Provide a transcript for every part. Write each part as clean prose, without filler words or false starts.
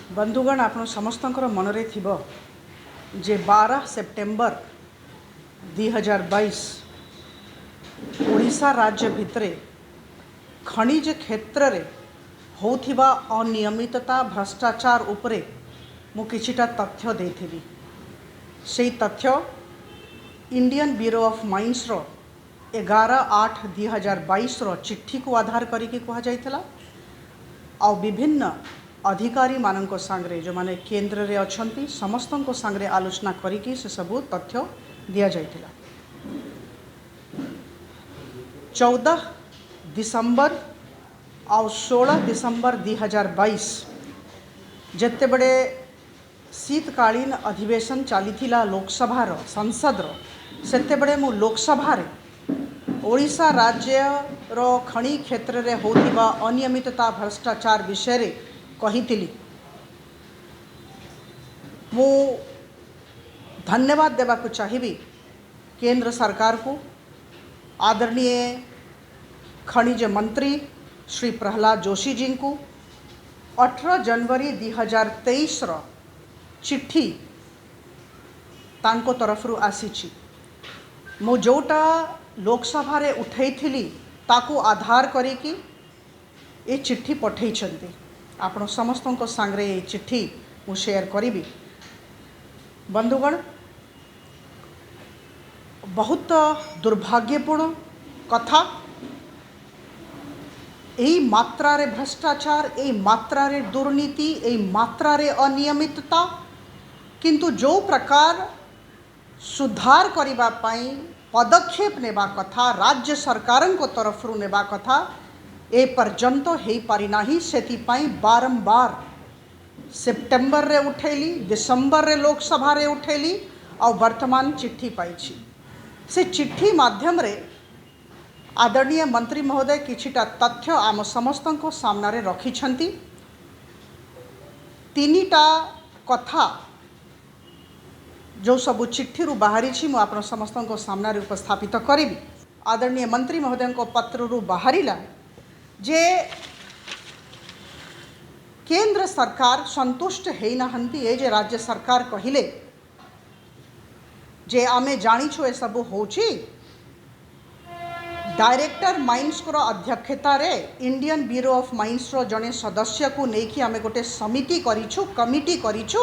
बंधुगण आपण समस्तंकर मनरे थिबो जे 12 सेप्टेम्बर 2022 ओडिशा राज्य भितरे खनिज क्षेत्र रे होथिबा अनियमितता भ्रष्टाचार उपरे मु किछिटा तथ्य देथिबी। सेई तथ्य इंडियन ब्यूरो ऑफ माइंस रो 11/8/2022 रो चिट्ठी को आधार करिके कहा जाइथला आ विभिन्न अधिकारी मानक सांगरे जो माने केंद्र रे अछंती समस्तन को सांगरे आलोचना करिके से सब तथ्य दिया जाइथिला। 14 दिसंबर और 16 दिसंबर 2022 जत्ते बड़े शीतकालीन अधिवेशन चलीथिला लोकसभा रो संसद रो सेते बड़े मु लोकसभा रे ओडिशा राज्य रो खनि क्षेत्र रे होतिबा अनियमितता भ्रष्टाचार विषय रे कहिथिली। मु धन्यवाद देवा को चाहिए केंद्र सरकार को, आदरणीय खनिज मंत्री श्री प्रहलाद जोशी जी को 18 जनवरी 2023 रो चिट्ठी तांको तरफरु आसीची। मु जोटा लोकसभा रे उठैथिली ताको आधार करिकी ए चिट्ठी पठैछन्ती। आपण समस्तों को सांगरे ये चिट्ठी मु शेयर करी। बंधुगण, बहुत दुर्भाग्यपूर्ण कथा यही मात्रा रे भ्रष्टाचार, यही मात्रा रे दुर्नीति, यही मात्रा रे अनियमितता, किंतु जो प्रकार सुधार करिबा पाई पदक्षेप नेबा कथा राज्य सरकार को तरफरु नेबा कथा ए पर्यंत हेई पारि नाही। सेति पाई बारंबार सेप्टेम्बर रे उठेली, दिसंबर रे लोकसभा रे उठेली और वर्तमान चिट्ठी पाइछि। से चिट्ठी माध्यम रे आदरणीय मंत्री महोदय किछिटा तथ्य आम समस्त को सामना रे रखिछंती। तीनिटा कथा जो सब चिट्ठी रु बाहरी छी मु आपण समस्त को सामना रे उपस्थापित करिबी। आदरणीय मंत्री महोदय को पत्र रु बाहरिला जे केंद्र सरकार संतुष्ट है नहंती ए जे राज्य सरकार कहिले जे आमे जानिछु ए सब होची। डायरेक्टर माइंस को अध्यक्षता रे इंडियन ब्यूरो ऑफ माइंस रो जने सदस्य को नेकी आमे गोटे समिति करिछु, कमिटी करिछु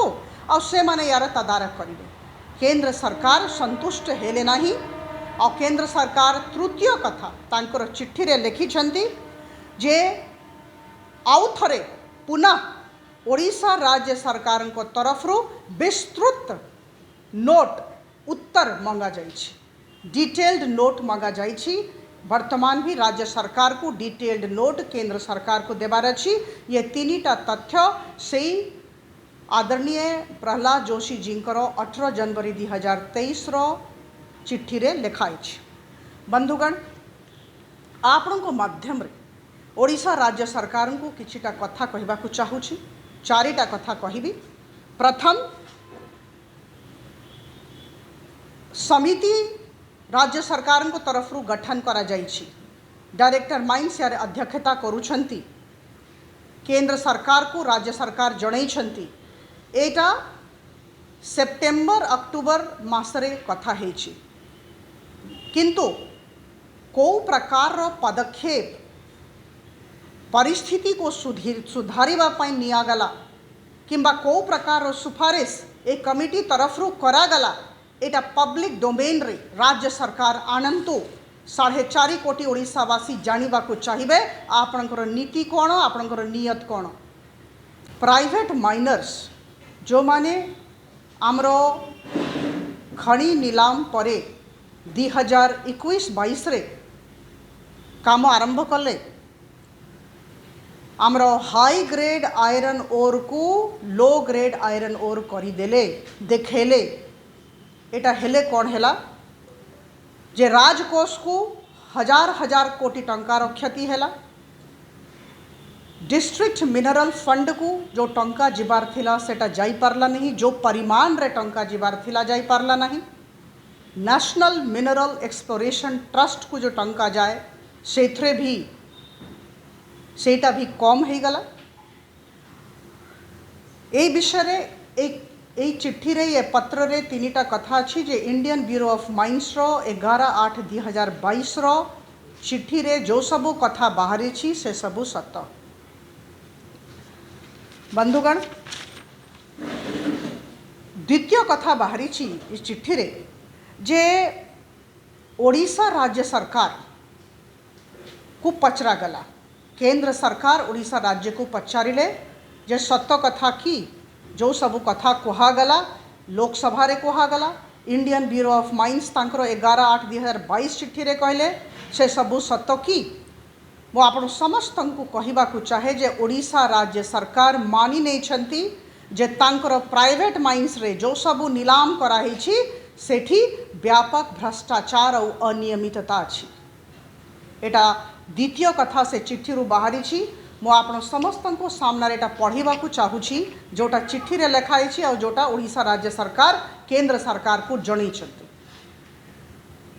और से माने यार तदारक करिवे। केंद्र सरकार संतुष्ट हेले नाही और केंद्र सरकार तृतीय कथा तांकर चिट्ठी रे लिखिछंती जे आउ थरे पुनः ओडिशा राज्य सरकार को तरफरु विस्तृत नोट उत्तर मांगा जाइछि, डिटेल्ड नोट मांगा जाइछि। वर्तमान भी राज्य सरकार को डिटेल्ड नोट केंद्र सरकार को देबार अछि। ये तीनिटा तथ्य से आदरणीय प्रहलाद जोशी जी 18 जनवरी 2023 रो चिट्ठी रे लिखाई। बंधुगण, आपण को माध्यम रे ओडिशा राज्य सरकार को किछिटा कथा कहबा को चाहूछि। चारिटा कथा कहिबी। प्रथम, समिति राज्य सरकार को तरफरु गठन करा जाइछि। डायरेक्टर माइंस यार अध्यक्षता करूछंती। केंद्र सरकार को राज्य सरकार जणैछंती। एटा सेप्टेम्बर अक्टोबर मासरे कथा हेछि, किंतु को प्रकार रो पदक्षेप परिस्थिति को सुधारिबा पाई नियागला किंबा को प्रकार सुपारिश ए कमिटी तरफरु करागला एटा पब्लिक डोमेन रे राज्य सरकार आनंतु 4.5 कोटी ओडिशावासी जानिबा को चाहिए आपणकर नीति कौन, आपणकर नियत कौन। प्राइवेट माइनर्स जो माने आमरो खनि नीलाम परे 2021-22 रे काम आरंभ कले आमरो हाई ग्रेड आयरन ओर को लो ग्रेड आयरन ओर करदेले देखेले। एटा हेले कौन हैला जे राजकोष को हजार हजार कोटी टंकार क्षति हैला। डिस्ट्रिक्ट मिनरल फंड को जो टंका जीवार थिला सेटा जाई पारला नहीं, जो परिमाण रे टंका जीवार थिला जाई पारला नहीं। नेशनल मिनरल एक्सप्लोरेशन ट्रस्ट को जो टंका जाए सेथरे भी सेटा भी कम हो गला। ए विषय एक चिट्ठी रे ये पत्र रे तीनटा कथा अच्छी जे इंडियन ब्यूरो ऑफ माइंस रो 11/8/2022 रो चिट्ठी रे जो सबू कथा बाहरी छी से सबू सत। बंधुगण, द्वितीय कथा बाहरी छी इस चिट्ठी रे जे ओडिशा राज्य सरकार को पचरा गला। केंद्र सरकार ओडिशा राज्य को पचारिले जे सत कथा की जो सबू कथा कुहागला लोकसभा रे कुहागला। इंडियन ब्यूरो ऑफ माइंस तांकर 11/8/2022 चिट्ठी रे कहले से सबू सत की मो आपण समस्त को कहबा को चाहे जे ओडिशा राज्य सरकार मानि नहीं छंती जे तांकर प्राइवेट माइंस रे जो सबू नीलाम कराही छी सेठी व्यापक भ्रष्टाचार और अनियमितता अछि। एटा द्वितीय कथा से चिट्ठी रु बाहरी छी। मो आपण समस्त को सामना एटा पढ़ा को चाहूँगी जोटा चिट्ठी रे लिखाई छी और जोटा ओडिशा राज्य सरकार केंद्र सरकार को जणी छथि।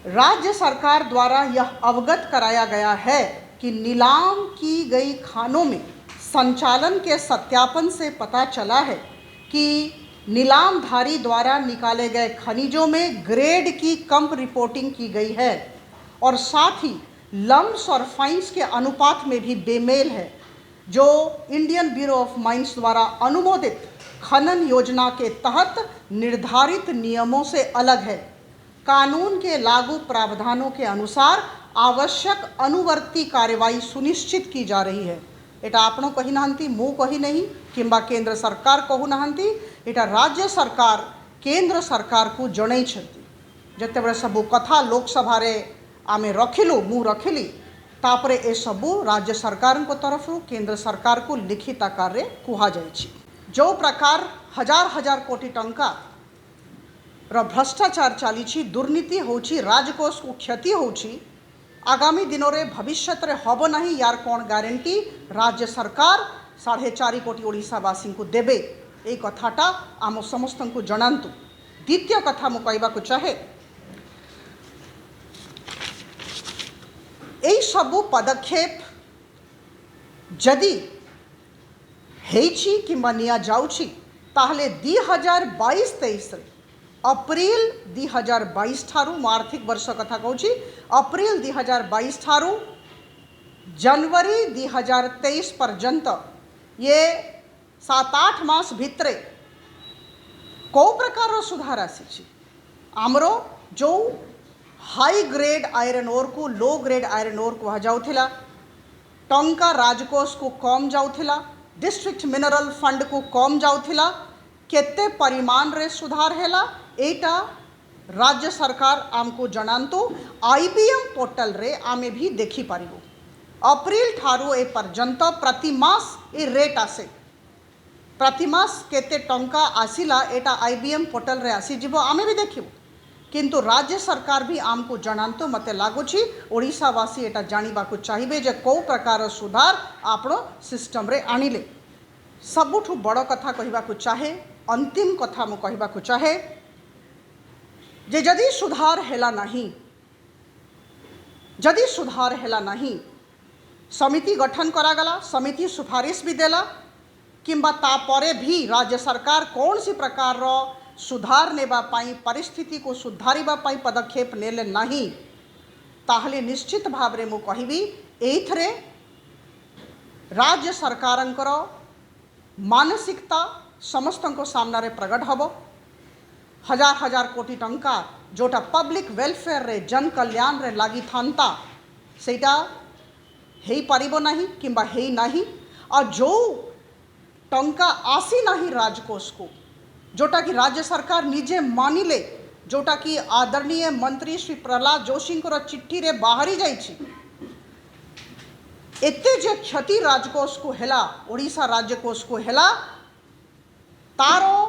राज्य सरकार द्वारा यह अवगत कराया गया है कि नीलाम की गई खानों में संचालन के सत्यापन से पता चला है कि नीलामधारी द्वारा निकाले गए खनिजों में ग्रेड की कम रिपोर्टिंग की गई है और साथ ही लम्स और फाइन्स के अनुपात में भी बेमेल है जो इंडियन ब्यूरो ऑफ माइंस द्वारा अनुमोदित खनन योजना के तहत निर्धारित नियमों से अलग है। कानून के लागू प्रावधानों के अनुसार आवश्यक अनुवर्ती कार्यवाही सुनिश्चित की जा रही है। एटा आपनो कही नहांती मु कही नहीं किंबा केंद्र सरकार कहू नहांती, एटा राज्य सरकार केंद्र सरकार को जणई छथि। जते बड़े सबू कथा लोकसभा रे आमे रखिलु मु रखिली तापरे ए सबू राज्य सरकार को तरफ केंद्र सरकार को लिखित आकार रे कुहा जाइछि। जो प्रकार हजार हजार कोटी टंका र भ्रष्टाचार चली दुर्नीति होछि राजकोष को क्षति होछि आगामी दिनों रे भविष्य रे हब नहीं यार कौन गारंटी राज्य सरकार 4.5 कोटी ओडिशावासी को देबे ए कथाटा आम समस्त को जनातु। द्वितीय कथा मु कहबा को चाहे यही सबू पदक्षेप जदि हेछि किंबा निया जाउछि ताहले 2022-23 अप्रिल 2022 ठारू आर्थिक वर्ष कथा कहूँ अप्रिल 2022 ठारू जनवरी 2023 पर्यंत ये 7-8 मास भितरे कौ प्रकार सुधार आसी आमरो जो हाई ग्रेड आयरन ओर को लो ग्रेड आयरन ओर कह जाउथिला टंका राजकोष को कम जाउथिला डिस्ट्रिक्ट मिनरल फंड को कम जाउथिला केते परिमाण रे सुधार हैला एटा राज्य सरकार आमको जनांतु आईबीएम पोर्टल रे आमे भी देखि पारिबो। अप्रिल ठारू ए पर्यंत प्रति मास ए रेट आसे प्रति मास केते टंका आसिला एटा आईबीएम पोर्टल रे आसी जिवो आमे भी देखिबो किंतु राज्य सरकार भी आमको जनांतु मते लागुछि ओडिशावासी एटा जानिबा को चाहिए जे कौ प्रकार सुधार आपनो सिस्टम रे आनिले। सबुठु बड़ कथा कहबा को चाहे अंतिम कथा मु कहबा को चाहे जे जदि सुधार हैला नहीं जदि सुधार हैला नहीं समिति गठन करागला समिति सुपारिश भी देला किंबा तापरे भी राज्य सरकार कौन सी प्रकार रो सुधार नेबा पाई परिस्थिति को सुधारिबा पाई पदक्षेप नेले नहीं ताहले निश्चित भाव रे मु कहबी एथरे राज्य सरकारंकर मानसिकता समस्त सामना रे प्रकट हबो। हजार हजार कोटी टंका जोटा पब्लिक वेलफेयर रे जन कल्याण रे लागी थांता सेटा हेई पारिबो नहीं किंबा हेई नहीं और जो टंका आसी नहीं राजकोष को जोटा कि राज्य सरकार निजे मानिले जोटा कि आदरणीय मंत्री श्री प्रहलाद जोशी को चिट्ठी रे बाहरी जाइछि एते जे क्षति राजकोष को हेला ओडिशा राज्यकोष को हेला तारो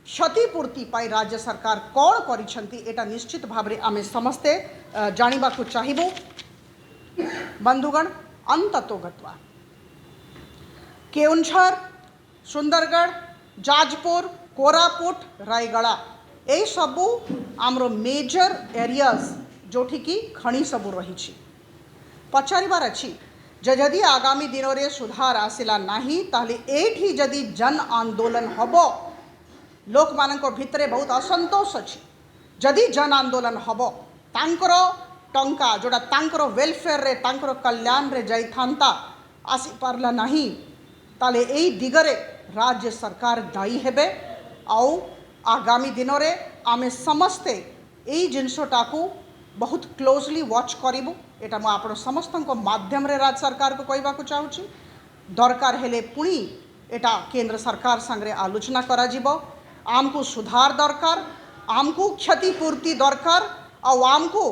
क्षतिपूर्ति पाई राज्य सरकार कौन करिछंती एटा निश्चित भाव रे आमे समस्ते जानिबा को चाहिबो। बंधुगण अंततो गत्वा केउंझर सुंदरगढ़ जाजपुर कोरापुट रायगड़ा ए सबू आमरो मेजर एरियाज जोठी की खणी सबू रही पचारिबार अच्छी जदि आगामी दिन में सुधार आसला नहीं ताली एठी जदि जन आंदोलन हब लोक मानक भितरे बहुत असंतोष अच्छी जदि जन आंदोलन हब तांकर टंका जोड़ा तांकर वेलफेयर रे तांकर कल्याण रे जाई थांता आसी पारला नहीं ताले एई दिगरे राज्य सरकार दायी हेबे आउ आगामी दिन में आमे समस्ते एई जिनसटा को बहुत क्लोजली वॉच करिबु एटा मु आपण समस्त माध्यम रे राज्य सरकार को कहबा को चाहूची दरकार हेले पुणी एटा केंद्र सरकार संगे आलोचना करा जिवो आमको सुधार दरकार आमको क्षतिपूर्ति दरकार और आमको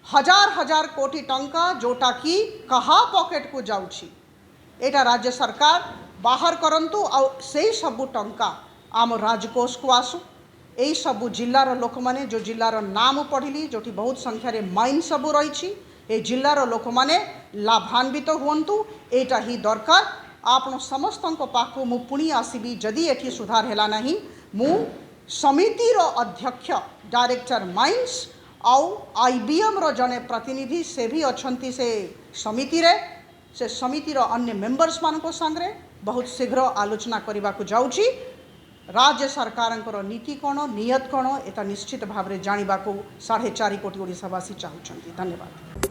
हजार हजार कोटी टंका जोटा कि कहा पॉकेट को जाउची एटा राज्य सरकार बाहर करंतु और से सबु टंका आम राजकोष को आसु यही सबु जिल्लार लोक माने जो जिल्लार नाम पढ़िली जोटी बहुत संख्यार माइन सबू रही ए जिल्लार लोक माने लाभान्वित हुंतु एटा ही दरकार आपण समस्त पाखु मु पुणी आसबि जदि एठी सुधार हैला नहीं मु समितिर अध्यक्ष डायरेक्टर माइन्स आउ आईबीएम रो जने प्रतिनिधि से भी अछंती से समितिर अन्य मेंबर्स मानको संगे बहुत शीघ्र आलोचना करने को जाउची राज्य सरकार नीति कौन नियत कौन एता निश्चित भाव में जानवा को 4.5 कोटी ओडिशावासी चाहते। धन्यवाद।